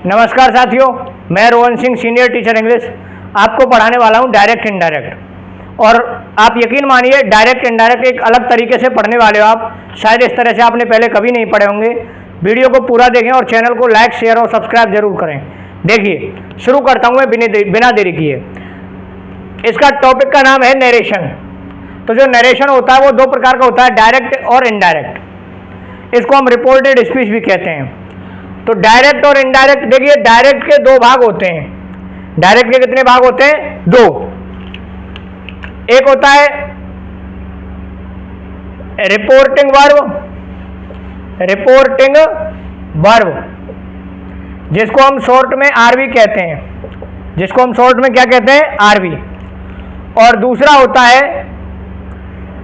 नमस्कार साथियों, मैं Rohan Singh senior teacher English आपको पढ़ाने वाला हूं डायरेक्ट इनडायरेक्ट। और आप यकीन मानिए डायरेक्ट इनडायरेक्ट एक अलग तरीके से पढ़ने वाले हो आप। शायद इस तरह से आपने पहले कभी नहीं पढ़े होंगे। वीडियो को पूरा देखें और चैनल को लाइक शेयर और सब्सक्राइब जरूर करें। देखिए शुरू करता हूँ मैं बिना देरी किए। इसका टॉपिक का नाम है नरेशन। तो जो नरेशन होता है वो दो प्रकार का होता है, डायरेक्ट और इनडायरेक्ट। इसको हम रिपोर्टेड स्पीच भी कहते हैं। तो डायरेक्ट और इनडायरेक्ट, देखिए डायरेक्ट के दो भाग होते हैं। डायरेक्ट के कितने भाग होते हैं? दो। एक होता है रिपोर्टिंग वर्ब, जिसको हम शॉर्ट में आरवी कहते हैं। जिसको हम शॉर्ट में क्या कहते हैं? आरवी। और दूसरा होता है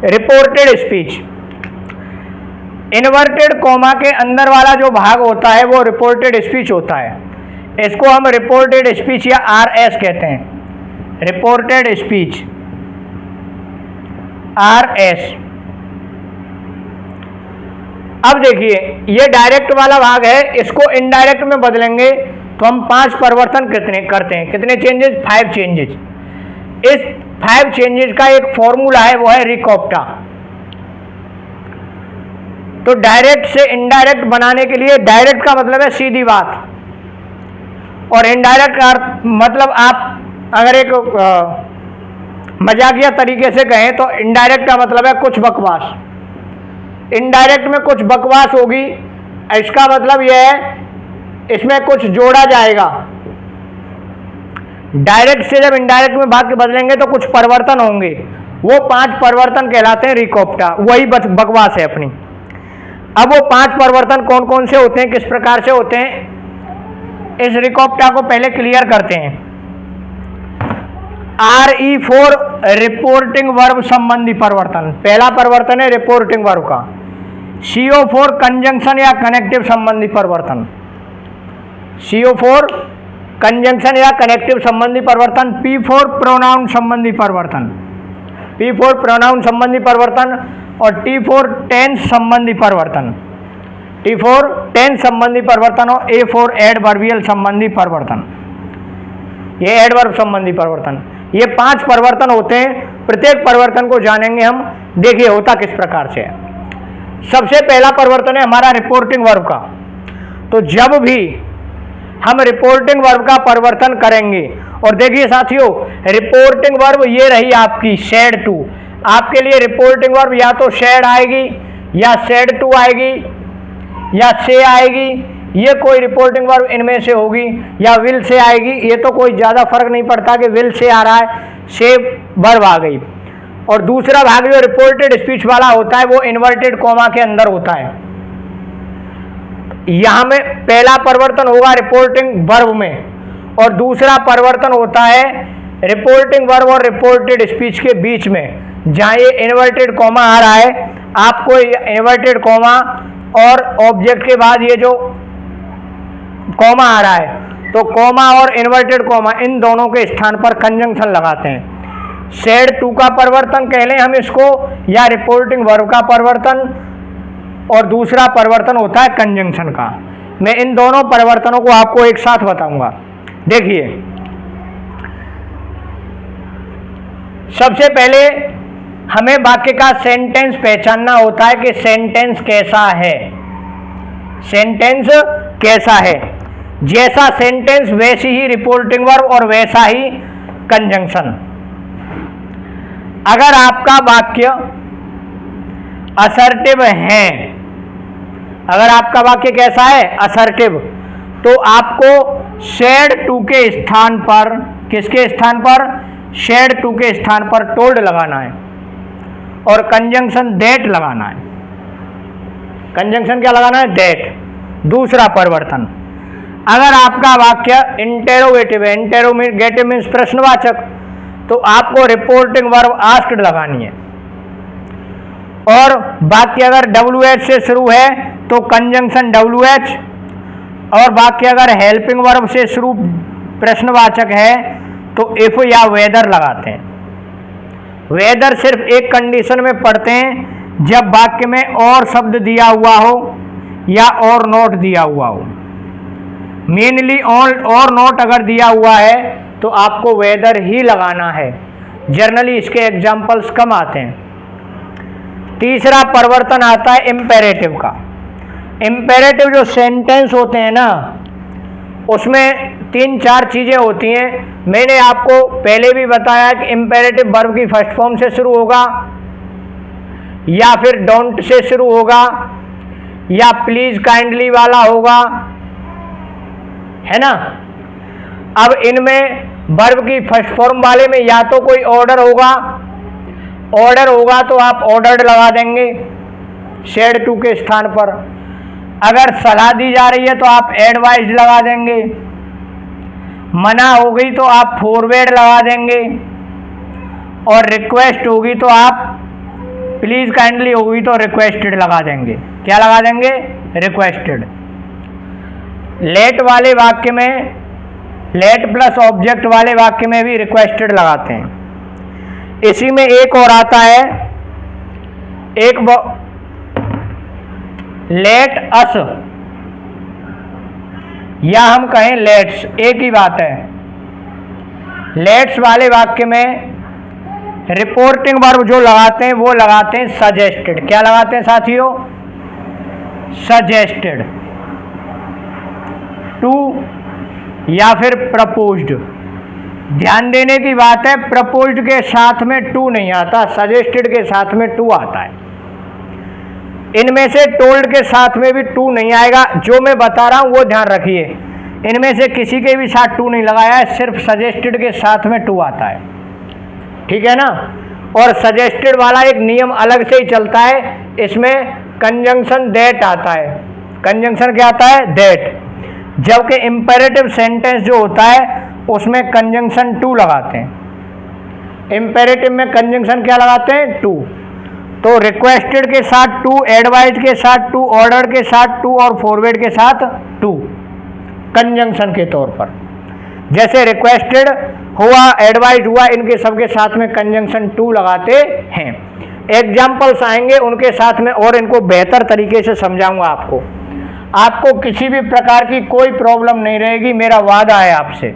रिपोर्टेड स्पीच। इन्वर्टेड कॉमा के अंदर वाला जो भाग होता है वो रिपोर्टेड स्पीच होता है। इसको हम रिपोर्टेड स्पीच या आरएस कहते हैं। Reported speech RS. अब देखिए ये डायरेक्ट वाला भाग है, इसको इनडायरेक्ट में बदलेंगे तो हम 5 परिवर्तन कितने करते हैं? कितने चेंजेस? 5 चेंजेस। इस 5 चेंजेस का एक फॉर्मूला है, वो है रिकॉप्टा। तो डायरेक्ट से इनडायरेक्ट बनाने के लिए, डायरेक्ट का मतलब है सीधी बात, और इनडायरेक्ट का मतलब आप अगर एक मजाकिया तरीके से कहें तो इनडायरेक्ट का मतलब है कुछ बकवास। इनडायरेक्ट में कुछ बकवास होगी, इसका मतलब यह है इसमें कुछ जोड़ा जाएगा। डायरेक्ट से जब इनडायरेक्ट में भाग के बदलेंगे तो कुछ परिवर्तन होंगे, वो 5 परिवर्तन कहलाते हैं रिकॉप्टा। वही बकवास है अपनी। अब वो 5 परिवर्तन कौन कौन से होते हैं, किस प्रकार से होते हैं, इस रिकॉप्टा को पहले क्लियर करते हैं। RE4 रिपोर्टिंग वर्ब संबंधी परिवर्तन। पहला परिवर्तन है रिपोर्टिंग वर्ब का। CO4 कंजंक्शन या कनेक्टिव संबंधी परिवर्तन। CO4 कंजंक्शन या कनेक्टिव संबंधी परिवर्तन। P4 प्रोनाउन संबंधी परिवर्तन। P4 प्रोनाउन संबंधी परिवर्तन। और T4 टेंस संबंधी परिवर्तन। T4 टेंस संबंधी परिवर्तन और A4 एडवर्बियल संबंधी परिवर्तन। ये एडवर्ब संबंधी परिवर्तन। ये 5 परिवर्तन होते हैं। प्रत्येक परिवर्तन को जानेंगे हम। देखिए होता किस प्रकार से है। सबसे पहला परिवर्तन है हमारा रिपोर्टिंग वर्ब का। तो जब भी हम रिपोर्टिंग वर्ब का परिवर्तन करेंगे, और देखिए साथियों रिपोर्टिंग वर्ब ये रही आपकी शेड टू। आपके लिए रिपोर्टिंग वर्ब या तो शेड आएगी, या शेड टू आएगी, या से आएगी। ये कोई रिपोर्टिंग वर्ब इनमें से होगी, या विल से आएगी। ये तो कोई ज़्यादा फर्क नहीं पड़ता कि विल से आ रहा है, से वर्ब आ गई। और दूसरा भाग जो रिपोर्टेड स्पीच वाला होता है वो इन्वर्टेड कॉमा के अंदर होता है। यहां में पहला परिवर्तन होगा रिपोर्टिंग वर्ब में, और दूसरा परिवर्तन होता है रिपोर्टिंग वर्ब और रिपोर्टेड स्पीच के बीच में, जहां ये इन्वर्टेड कॉमा आ रहा है। आपको इन्वर्टेड कॉमा और ऑब्जेक्ट के बाद ये जो कॉमा आ रहा है, तो कॉमा और इन्वर्टेड कॉमा इन दोनों के स्थान पर कंजंक्शन लगाते हैं। शेड टू का परिवर्तन कह लें हम इसको, या रिपोर्टिंग वर्ब का परिवर्तन, और दूसरा परिवर्तन होता है कंजंक्शन का। मैं इन दोनों परिवर्तनों को आपको एक साथ बताऊंगा। देखिए सबसे पहले हमें वाक्य का सेंटेंस पहचानना होता है कि सेंटेंस कैसा है। सेंटेंस कैसा है? जैसा सेंटेंस वैसी ही रिपोर्टिंग वर्ब और वैसा ही कंजंक्शन। अगर आपका वाक्य असर्टिव है, अगर आपका वाक्य कैसा है? असर्टिव, तो आपको शेड टू के स्थान पर, किसके स्थान पर? शेड टू के स्थान पर टोल्ड लगाना है, और कंजंक्शन दैट लगाना है। कंजंक्शन क्या लगाना है? दैट। दूसरा परिवर्तन, अगर आपका वाक्य इंटेरोगेटिव है, इंटेरोगेटिव मीन्स प्रश्नवाचक, तो आपको रिपोर्टिंग वर्ब आस्क्ड लगानी है। और वाक्य अगर WH से शुरू है तो कंजंक्शन WH, और वाक्य अगर हेल्पिंग वर्ब से शुरू प्रश्नवाचक है तो इफ या वेदर लगाते हैं। वेदर सिर्फ एक कंडीशन में पढ़ते हैं, जब वाक्य में और शब्द दिया हुआ हो या और नोट दिया हुआ हो। मेनली ऑन और नॉट अगर दिया हुआ है तो आपको वेदर ही लगाना है। जनरली इसके एग्जाम्पल्स कम आते हैं। तीसरा परिवर्तन आता है इम्पेरेटिव का। इम्पेरेटिव जो सेंटेंस होते हैं ना, उसमें 3-4 चीज़ें होती हैं। मैंने आपको पहले भी बताया कि इम्पेरेटिव वर्ब की फर्स्ट फॉर्म से शुरू होगा, या फिर डोंट से शुरू होगा, या प्लीज काइंडली वाला होगा, है ना। अब इनमें वर्ब की फर्स्ट फॉर्म वाले में या तो कोई ऑर्डर होगा तो आप ऑर्डर्ड लगा देंगे शेड टू के स्थान पर। अगर सलाह दी जा रही है तो आप एडवाइज लगा देंगे। मना हो गई तो आप फॉरवर्ड लगा देंगे, और रिक्वेस्ट होगी तो आप प्लीज काइंडली होगी तो रिक्वेस्टेड लगा देंगे। क्या लगा देंगे? रिक्वेस्टेड। लेट वाले वाक्य में, लेट प्लस ऑब्जेक्ट वाले वाक्य में भी रिक्वेस्टेड लगाते हैं। इसी में एक और आता है, एक लेट अस, या हम कहें लेट्स, एक ही बात है। लेट्स वाले वाक्य में रिपोर्टिंग वर्ब जो लगाते हैं वो लगाते हैं सजेस्टेड। क्या लगाते हैं साथियों? सजेस्टेड टू या फिर प्रपोज्ड। ध्यान देने की बात है, प्रपोज्ड के साथ में टू नहीं आता, सजेस्टेड के साथ में टू आता है। इनमें से टोल्ड के साथ में भी टू नहीं आएगा। जो मैं बता रहा हूं वो ध्यान रखिए, इनमें से किसी के भी साथ टू नहीं लगाया है, सिर्फ सजेस्टेड के साथ में टू आता है। ठीक है ना। और सजेस्टेड वाला एक नियम अलग से ही चलता है, इसमें कंजंक्शन दैट आता है। कंजंक्शन क्या आता है? दैट। जबकि इंपेरेटिव सेंटेंस जो होता है उसमें कंजंक्शन टू लगाते हैं। इंपेरेटिव में कंजंक्शन क्या लगाते हैं? टू। तो रिक्वेस्टेड के साथ टू, एडवाइज के साथ टू, ऑर्डर के साथ टू और फॉरवर्ड के साथ टू, कंजंक्शन के तौर पर। जैसे रिक्वेस्टेड हुआ, एडवाइज हुआ, इनके सबके साथ में कंजंक्शन टू लगाते हैं। एग्जाम्पल्स आएंगे उनके साथ में और इनको बेहतर तरीके से समझाऊंगा आपको। आपको किसी भी प्रकार की कोई प्रॉब्लम नहीं रहेगी, मेरा वादा है आपसे।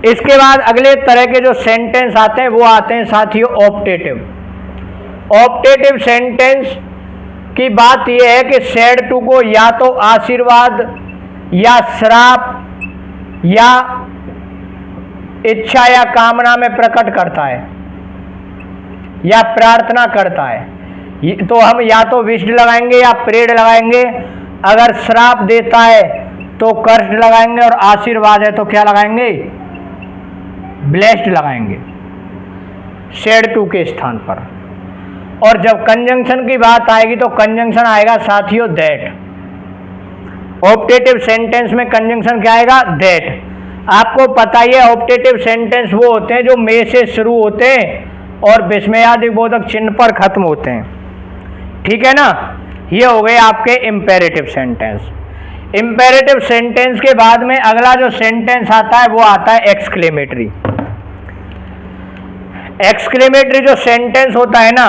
इसके बाद अगले तरह के जो सेंटेंस आते हैं वो आते हैं साथियों ऑप्टेटिव। ऑप्टेटिव सेंटेंस की बात यह है कि सैड टू को या तो आशीर्वाद या श्राप या इच्छा या कामना में प्रकट करता है या प्रार्थना करता है। तो हम या तो विश्ड लगाएंगे या प्रेड लगाएंगे। अगर श्राप देता है तो कर्स्ड लगाएंगे, और आशीर्वाद है तो क्या लगाएंगे? ब्लेस्ड लगाएंगे शेड टू के स्थान पर। और जब कंजंक्शन की बात आएगी तो कंजंक्शन आएगा साथियों दैट। ऑप्टेटिव सेंटेंस में कंजंक्शन क्या आएगा? दैट। आपको पता ही है ऑप्टेटिव सेंटेंस वो होते हैं जो में से शुरू होते हैं और विस्मयादि बोधक चिन्ह पर खत्म होते हैं। ठीक है ना। ये हो गए आपके इंपेरेटिव सेंटेंस। इंपेरेटिव सेंटेंस के बाद में अगला जो सेंटेंस आता है वो आता है एक्सक्लेमेटरी। एक्सक्लेमेटरी जो सेंटेंस होता है ना,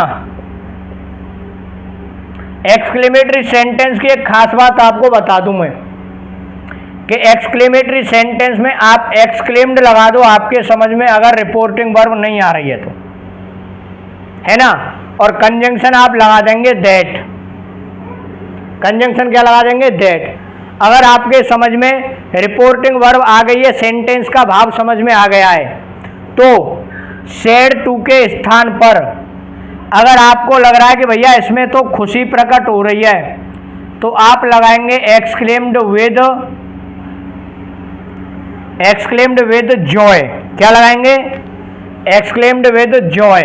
एक्सक्लेमेटरी सेंटेंस की एक खास बात आपको बता दूं मैं कि एक्सक्लेमेटरी सेंटेंस में आप एक्सक्लेम्ड लगा दो आपके समझ में, अगर रिपोर्टिंग वर्ब नहीं आ रही है तो, है ना। और कंजंक्शन आप लगा देंगे दैट। कंजंक्शन क्या लगा देंगे? दैट। अगर आपके समझ में रिपोर्टिंग वर्ब आ गई है, सेंटेंस का भाव समझ में आ गया है, तो सैड टू के स्थान पर अगर आपको लग रहा है कि भैया इसमें तो खुशी प्रकट हो रही है, तो आप लगाएंगे एक्सक्लेम्ड विद जॉय। क्या लगाएंगे? Exclaimed with Joy.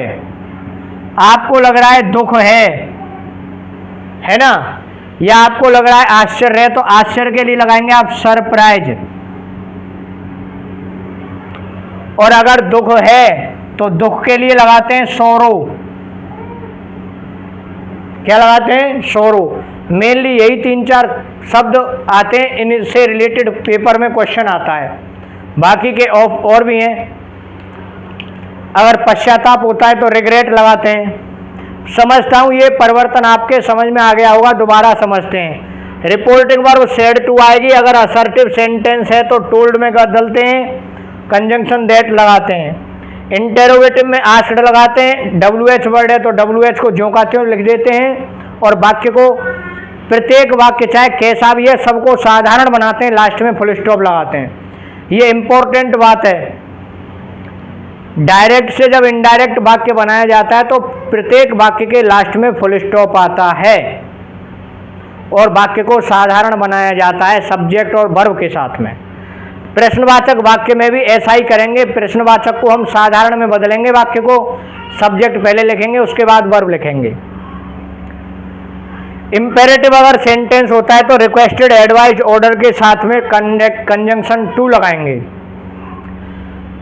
आपको लग रहा है दुख है ना, या आपको लग रहा है आश्चर्य है, तो आश्चर्य के लिए लगाएंगे आप सरप्राइज। और अगर दुख है तो दुख के लिए लगाते हैं सोरो। क्या लगाते हैं? सोरो। मेनली यही 3-4 शब्द आते हैं, इनसे रिलेटेड पेपर में क्वेश्चन आता है। बाकी के और भी हैं। अगर पश्चाताप होता है तो रिग्रेट लगाते हैं। समझता हूँ ये परिवर्तन आपके समझ में आ गया होगा, दोबारा समझते हैं। रिपोर्टिंग वर्ब सेड टू आएगी। अगर असर्टिव सेंटेंस है तो टोल्ड में बदलते हैं, कंजंक्शन दैट लगाते हैं। इंटेरोगेटिव में आस्क्ड लगाते हैं। WH वर्ड है तो WH को ज्यों का त्यों लिख देते हैं और वाक्य को, प्रत्येक वाक्य चाहे कैसा भी है सबको साधारण बनाते हैं, लास्ट में फुल स्टॉप लगाते हैं। ये इंपॉर्टेंट बात है। डायरेक्ट से जब इनडायरेक्ट वाक्य बनाया जाता है तो प्रत्येक वाक्य के लास्ट में फुल स्टॉप आता है और वाक्य को साधारण बनाया जाता है सब्जेक्ट और वर्ब के साथ में। प्रश्नवाचक वाक्य में भी ऐसा ही करेंगे। प्रश्नवाचक को हम साधारण में बदलेंगे, वाक्य को सब्जेक्ट पहले लिखेंगे उसके बाद वर्ब लिखेंगे। इंपेरेटिव अगर सेंटेंस होता है तो रिक्वेस्टेड एडवाइस ऑर्डर के साथ में कंजंक्शन टू लगाएंगे।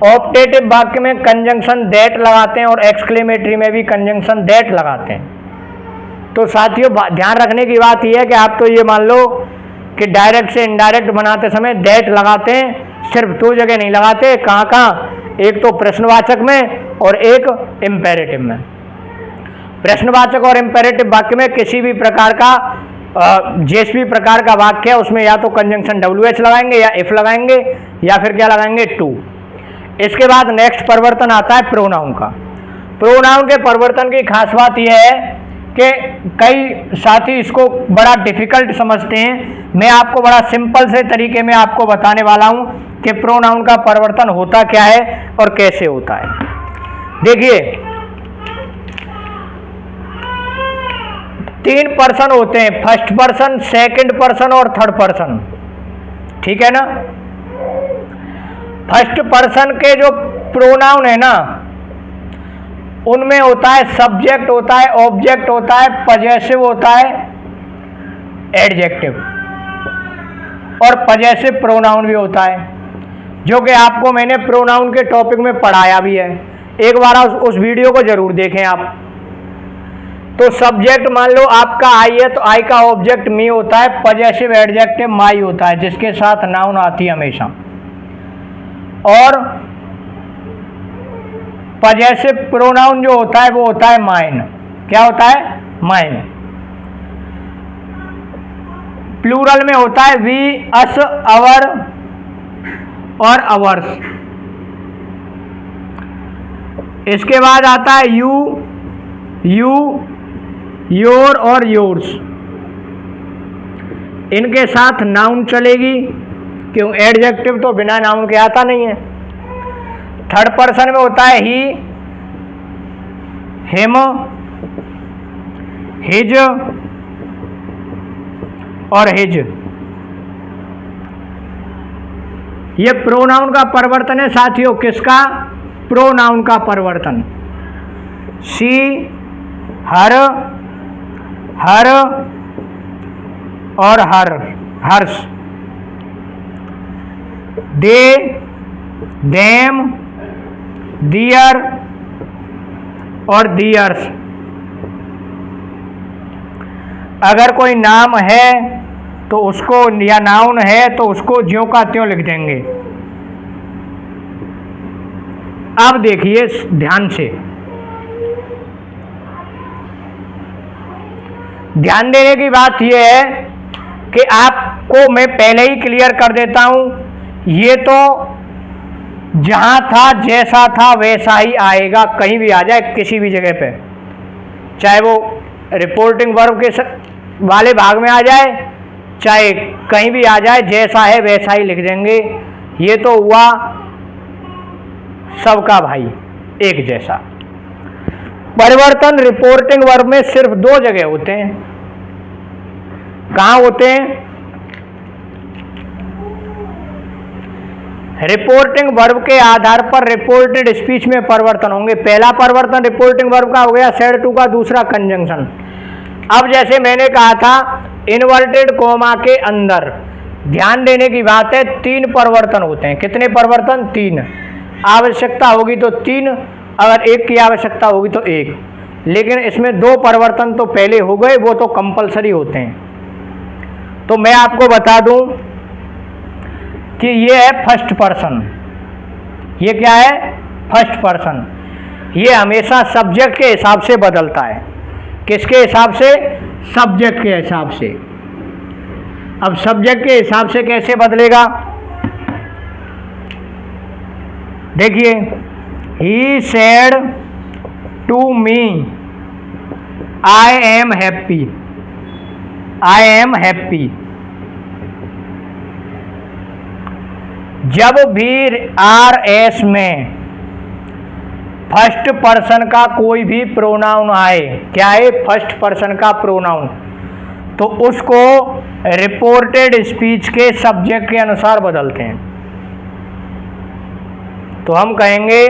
ऑप्टेटिव वाक्य में कंजंक्शन दैट लगाते हैं और एक्सक्लेमेटरी में भी कंजंक्शन दैट लगाते हैं। तो साथियों ध्यान रखने की बात यह है कि आप तो ये मान लो कि डायरेक्ट से इनडायरेक्ट बनाते समय दैट लगाते हैं, सिर्फ दो जगह नहीं लगाते। कहाँ कहाँ? एक तो प्रश्नवाचक में और एक इंपेरेटिव में। प्रश्नवाचक और इंपेरेटिव वाक्य में किसी भी प्रकार का जिस भी प्रकार का वाक्य है उसमें या तो कंजंक्शन WH लगाएंगे या इफ लगाएंगे या फिर क्या लगाएंगे टू। इसके बाद नेक्स्ट परिवर्तन आता है प्रोनाउन का। प्रोनाउन के परिवर्तन की खास बात यह है कि कई साथी इसको बड़ा डिफिकल्ट समझते हैं। मैं आपको बड़ा सिंपल से तरीके में आपको बताने वाला हूं कि प्रोनाउन का परिवर्तन होता क्या है और कैसे होता है। देखिए 3 पर्सन होते हैं, फर्स्ट पर्सन, सेकंड पर्सन और थर्ड पर्सन, ठीक है ना। फर्स्ट पर्सन के जो प्रोनाउन है ना उनमें होता है सब्जेक्ट होता है, ऑब्जेक्ट होता है, पजेसिव होता है, एडजेक्टिव और पजेसिव प्रोनाउन भी होता है, जो कि आपको मैंने प्रोनाउन के टॉपिक में पढ़ाया भी है। एक बार उस वीडियो को जरूर देखें आप। तो सब्जेक्ट मान लो आपका आई है तो आई का ऑब्जेक्ट मी होता है, पजेसिव एडजेक्टिव माई होता है जिसके साथ नाउन आती है हमेशा, और पजेसिव प्रोनाउन जो होता है वो होता है माइन। क्या होता है? माइन। प्लूरल में होता है वी, अस, अवर और अवर्स। इसके बाद आता है यू, योर और योर्स। इनके साथ नाउन चलेगी, क्यों? एडजेक्टिव तो बिना नाउन के आता नहीं है। थर्ड पर्सन में होता है ही, हिम, हिज और हिज। ये प्रोनाउन का परिवर्तन है साथियों। किसका? प्रोनाउन का परिवर्तन। शी, हर, हर और हर्ष। दे, देम, दियर और दियर्स। अगर कोई नाम है तो उसको, या नाउन है तो उसको ज्यों का त्यों लिख देंगे। अब देखिए ध्यान से, ध्यान देने की बात यह है कि आपको मैं पहले ही क्लियर कर देता हूं, ये तो जहां था जैसा था वैसा ही आएगा, कहीं भी आ जाए, किसी भी जगह पे, चाहे वो रिपोर्टिंग वर्ब के वाले भाग में आ जाए, चाहे कहीं भी आ जाए, जैसा है वैसा ही लिख देंगे। ये तो हुआ सबका भाई एक जैसा। परिवर्तन रिपोर्टिंग वर्ब में सिर्फ 2 जगह होते हैं। कहाँ होते हैं? रिपोर्टिंग वर्ब के आधार पर रिपोर्टेड स्पीच में परिवर्तन होंगे। पहला परिवर्तन रिपोर्टिंग वर्ब का हो गया सेड टू का, दूसरा कंजंक्शन। अब जैसे मैंने कहा था इन्वर्टेड कोमा के अंदर ध्यान देने की बात है, 3 परिवर्तन होते हैं। कितने परिवर्तन? 3। आवश्यकता होगी तो 3, अगर 1 की आवश्यकता होगी तो 1, लेकिन इसमें 2 परिवर्तन तो पहले हो गए, वो तो कंपलसरी होते हैं। तो मैं आपको बता दूं कि ये है फर्स्ट पर्सन। ये क्या है? First person. ये हमेशा सब्जेक्ट के हिसाब से बदलता है। किसके हिसाब से? सब्जेक्ट के हिसाब से। अब सब्जेक्ट के हिसाब से कैसे बदलेगा, देखिए, he said to me I am happy, I am happy. जब भी आर एस में फर्स्ट पर्सन का कोई भी प्रोनाउन आए, क्या है, फर्स्ट पर्सन का प्रोनाउन, तो उसको रिपोर्टेड स्पीच के सब्जेक्ट के अनुसार बदलते हैं। तो हम कहेंगे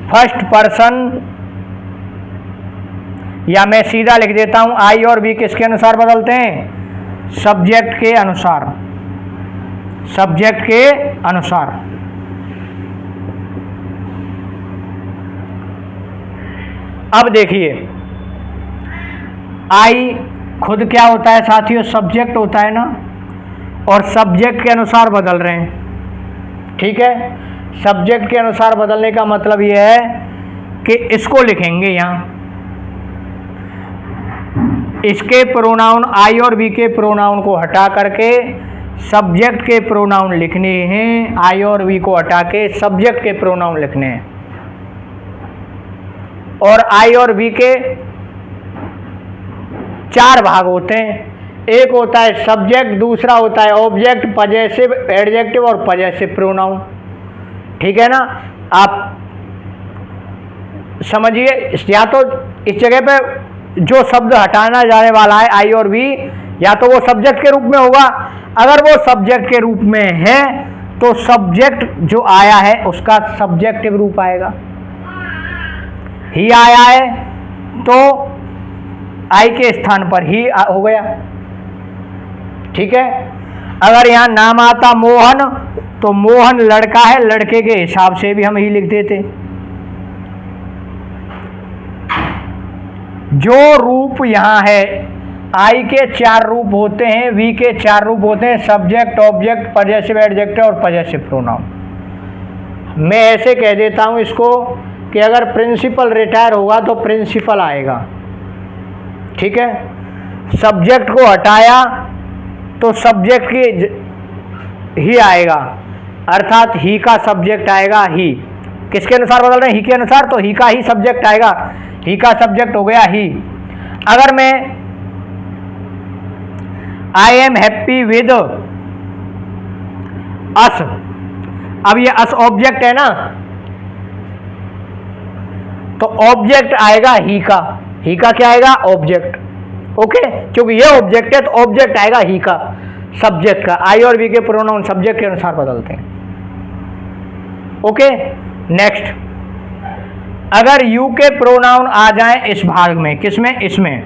फर्स्ट पर्सन, या मैं सीधा लिख देता हूं, आई और बी किसके अनुसार बदलते हैं, सब्जेक्ट के अनुसार, सब्जेक्ट के अनुसार। अब देखिए, आई खुद क्या होता है साथियों, सब्जेक्ट होता है ना, और सब्जेक्ट के अनुसार बदल रहे हैं, ठीक है। सब्जेक्ट के अनुसार बदलने का मतलब यह है कि इसको लिखेंगे यहाँ, इसके प्रोनाउन आई और बी के प्रोनाउन को हटा करके सब्जेक्ट के प्रोनाउन लिखने हैं, आई और बी को हटा के सब्जेक्ट के प्रोनाउन लिखने हैं। और आई और बी के 4 भाग होते हैं, एक होता है सब्जेक्ट, दूसरा होता है ऑब्जेक्ट, पजेसिव, एडजेक्टिव और पजेसिव प्रोनाउन, ठीक है ना। आप समझिए, या तो इस जगह पे जो शब्द हटाना जाने वाला है आई और बी, या तो वो सब्जेक्ट के रूप में होगा, अगर वो सब्जेक्ट के रूप में है तो सब्जेक्ट जो आया है उसका सब्जेक्टिव रूप आएगा। ही आया है तो आई के स्थान पर ही हो गया, ठीक है। अगर यहाँ नाम आता मोहन तो मोहन लड़का है, लड़के के हिसाब से भी हम ही लिख देते। जो रूप यहाँ है, आई के 4 रूप होते हैं, वी के 4 रूप होते हैं, सब्जेक्ट, ऑब्जेक्ट, पजेसिव, एडजेक्टिव और पजेसिव प्रोनाउन। मैं ऐसे कह देता हूँ इसको कि अगर प्रिंसिपल रिटायर होगा तो प्रिंसिपल आएगा, ठीक है। सब्जेक्ट को हटाया तो सब्जेक्ट की ही आएगा, अर्थात ही का सब्जेक्ट आएगा। ही किसके अनुसार बदल रहे हैं, ही के अनुसार, तो ही का ही सब्जेक्ट आएगा, ही का सब्जेक्ट हो गया ही। अगर मैं आई एम हैप्पी विद अस, अब ये अस ऑब्जेक्ट है ना, तो ऑब्जेक्ट आएगा ही का क्या आएगा, ऑब्जेक्ट, ओके। क्योंकि ये ऑब्जेक्ट है तो ऑब्जेक्ट आएगा ही का, सब्जेक्ट का। आई और बी के प्रोनाउन सब्जेक्ट के अनुसार बदलते हैं, ओके। नेक्स्ट, अगर यू के प्रोनाउन आ जाएं इस भाग में, किसमें, इसमें,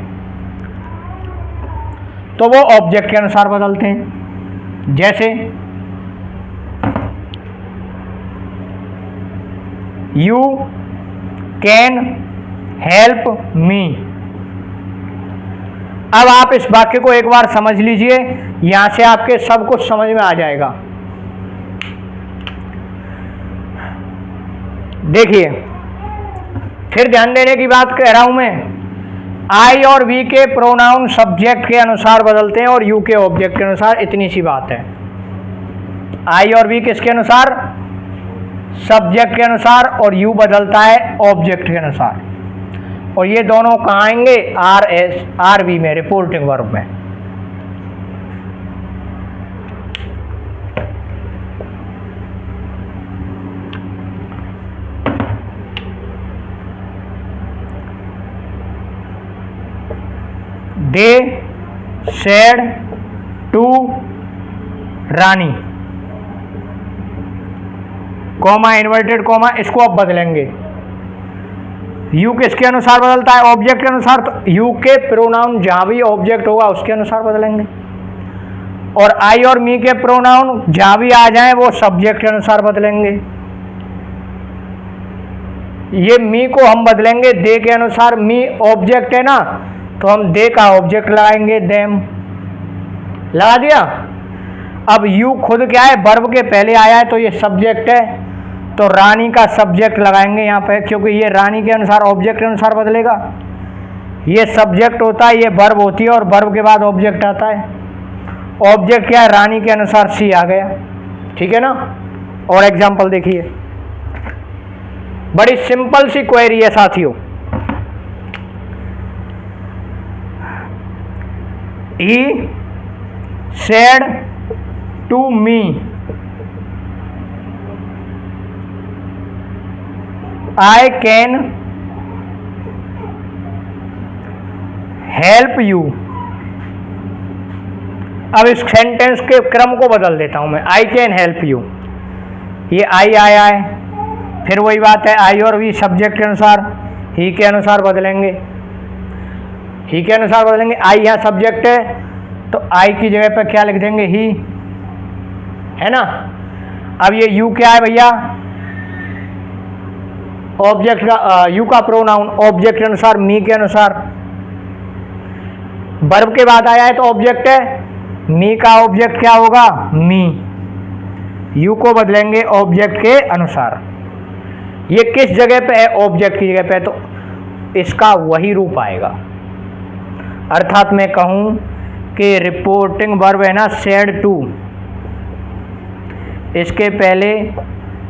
तो वो ऑब्जेक्ट के अनुसार बदलते हैं। जैसे यू कैन हेल्प मी। अब आप इस वाक्य को एक बार समझ लीजिए, यहां से आपके सब कुछ समझ में आ जाएगा। देखिए, फिर ध्यान देने की बात कह रहा हूं मैं, आई और वी के प्रोनाउन सब्जेक्ट के अनुसार बदलते हैं और यू के ऑब्जेक्ट के अनुसार, इतनी सी बात है। आई और वी किसके अनुसार, सब्जेक्ट के अनुसार, और यू बदलता है ऑब्जेक्ट के अनुसार। और ये दोनों कहाँ आएंगे, आर एस आर बी में, रिपोर्टिंग वर्ब में। They said to Rani, comma, inverted comma, इसको अब बदलेंगे। यू किसके अनुसार बदलता है, ऑब्जेक्ट के अनुसार, तो यू के प्रोनाउन जहां भी ऑब्जेक्ट होगा उसके अनुसार बदलेंगे। और आई और मी के प्रोनाउन जहां भी आ जाएं वो सब्जेक्ट के अनुसार बदलेंगे। ये मी को हम बदलेंगे दे के अनुसार, मी ऑब्जेक्ट है ना, तो हम दे का ऑब्जेक्ट लगाएंगे, देम, लगा दिया। अब यू खुद क्या है, वर्ब के पहले आया है तो ये सब्जेक्ट है, तो रानी का सब्जेक्ट लगाएंगे यहाँ पे, क्योंकि ये रानी के अनुसार ऑब्जेक्ट के अनुसार बदलेगा। ये सब्जेक्ट होता है, ये वर्ब होती है, और वर्ब के बाद ऑब्जेक्ट आता है। ऑब्जेक्ट क्या है, रानी के अनुसार सी आ गया, ठीक है ना। और एग्जांपल देखिए, बड़ी सिंपल सी क्वेरी है साथियों। He said to me, I can help you। अब इस सेंटेंस के क्रम को बदल देता हूं मैं, आई कैन हेल्प यू, ये आई आया है, फिर वही बात है, आई और वी सब्जेक्ट के अनुसार, ही के अनुसार बदलेंगे, ही के अनुसार बदलेंगे। आई यहाँ सब्जेक्ट है तो आई की जगह पे क्या लिख देंगे, ही, है ना। अब ये यू क्या है भैया, ऑब्जेक्ट का, यू का प्रोनाउन, ऑब्जेक्ट के अनुसार, मी के अनुसार। वर्ब के बाद आया है तो ऑब्जेक्ट है, मी का ऑब्जेक्ट क्या होगा, मी, यू को बदलेंगे ऑब्जेक्ट के अनुसार। ये किस जगह पे है, ऑब्जेक्ट की जगह पे, तो इसका वही रूप आएगा। अर्थात मैं कहूं कि रिपोर्टिंग वर्ब है ना, सेड टू, इसके पहले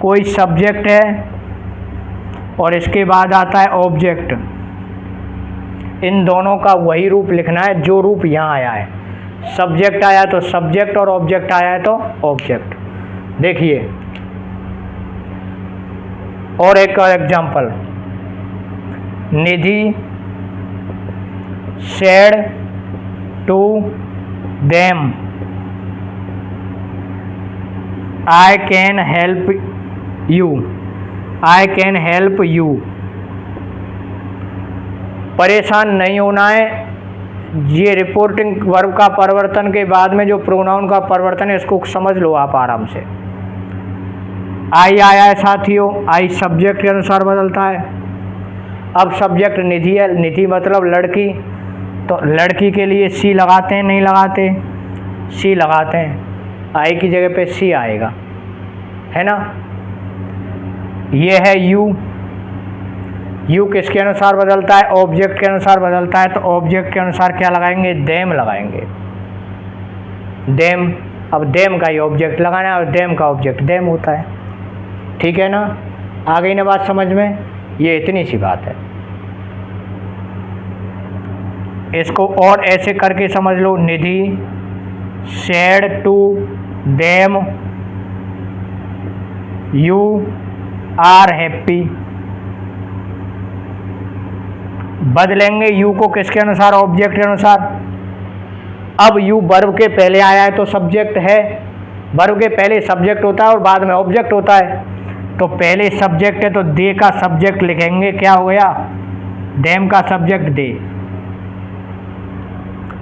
कोई सब्जेक्ट है और इसके बाद आता है ऑब्जेक्ट। इन दोनों का वही रूप लिखना है जो रूप यहाँ आया है। सब्जेक्ट आया तो सब्जेक्ट और ऑब्जेक्ट आया है तो ऑब्जेक्ट। देखिए और एक example, Nidhi said to them I can help you, I can help you. परेशान नहीं होना है, ये रिपोर्टिंग वर्ब का परिवर्तन के बाद में जो प्रोनाउन का परिवर्तन है इसको समझ लो आप आराम से। आई आया है साथियों, आई सब्जेक्ट के अनुसार बदलता है। अब सब्जेक्ट निधि है, निधि मतलब लड़की, तो लड़की के लिए सी लगाते हैं, नहीं लगाते, सी लगाते हैं, आई की जगह पे सी आएगा, है ना। ये है यू, यू किसके अनुसार बदलता है, ऑब्जेक्ट के अनुसार बदलता है, तो ऑब्जेक्ट के अनुसार क्या लगाएंगे, देम लगाएंगे, देम। अब देम का ही ऑब्जेक्ट लगाना है और देम का ऑब्जेक्ट देम होता है, ठीक है ना। आ गई ना बात समझ में, ये इतनी सी बात है। इसको और ऐसे करके समझ लो, Nidhi said to them you are happy. बदलेंगे यू को किसके अनुसार, ऑब्जेक्ट के अनुसार। अब यू वर्ब के पहले आया है तो सब्जेक्ट है, वर्ब के पहले सब्जेक्ट होता है और बाद में ऑब्जेक्ट होता है, तो पहले सब्जेक्ट है तो दे का सब्जेक्ट लिखेंगे, क्या हो गया, देम का सब्जेक्ट दे।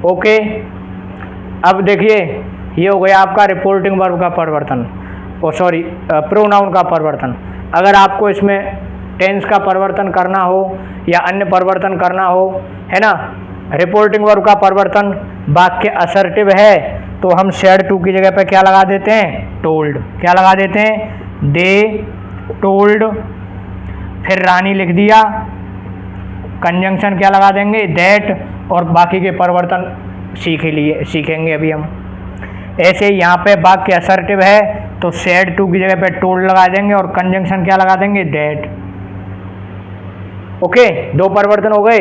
ओके, अब देखिए ये हो गया आपका रिपोर्टिंग वर्ब का परिवर्तन, सॉरी प्रोनाउन का परिवर्तन। अगर आपको इसमें टेंस का परिवर्तन करना हो या अन्य परिवर्तन करना हो, है ना, रिपोर्टिंग वर्ब का परिवर्तन, वाक्य असर्टिव है तो हम सेड टू की जगह पे क्या लगा देते हैं, टोल्ड। क्या लगा देते हैं, दे टोल्ड, फिर रानी लिख दिया, कंजंक्शन क्या लगा देंगे, दैट, और बाकी के परिवर्तन सीखेंगे अभी हम। ऐसे ही यहाँ पे वाक्य असर्टिव है तो सेड टू की जगह पे टोल्ड लगा देंगे और कंजंक्शन क्या लगा देंगे, दैट। ओके, दो परिवर्तन हो गए,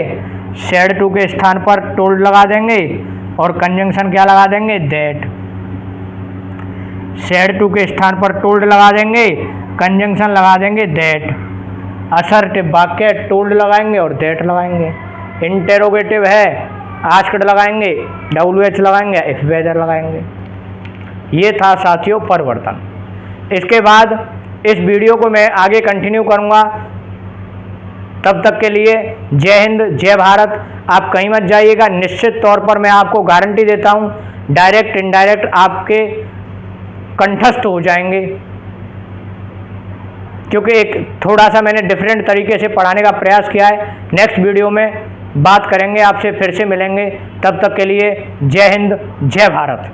सेड टू के स्थान पर टोल्ड लगा देंगे और कंजंक्शन क्या लगा देंगे, दैट। सेड टू के स्थान पर टोल्ड लगा देंगे, कंजंक्शन लगा देंगे, दैट। असर्टिव वाक्य टोल्ड लगाएंगे और दैट लगाएंगे। इंटेरोगेटिव है, आस्क्ड लगाएंगे, WH लगाएंगे, इफ वेदर लगाएंगे। ये था साथियों परिवर्तन। इसके बाद इस वीडियो को मैं आगे कंटिन्यू करूँगा, तब तक के लिए जय हिंद, जय भारत। आप कहीं मत जाइएगा, निश्चित तौर पर मैं आपको गारंटी देता हूँ डायरेक्ट इनडायरेक्ट आपके कंठस्थ हो जाएंगे, क्योंकि एक थोड़ा सा मैंने डिफरेंट तरीके से पढ़ाने का प्रयास किया है। नेक्स्ट वीडियो में बात करेंगे, आपसे फिर से मिलेंगे, तब तक के लिए जय हिंद, जय भारत।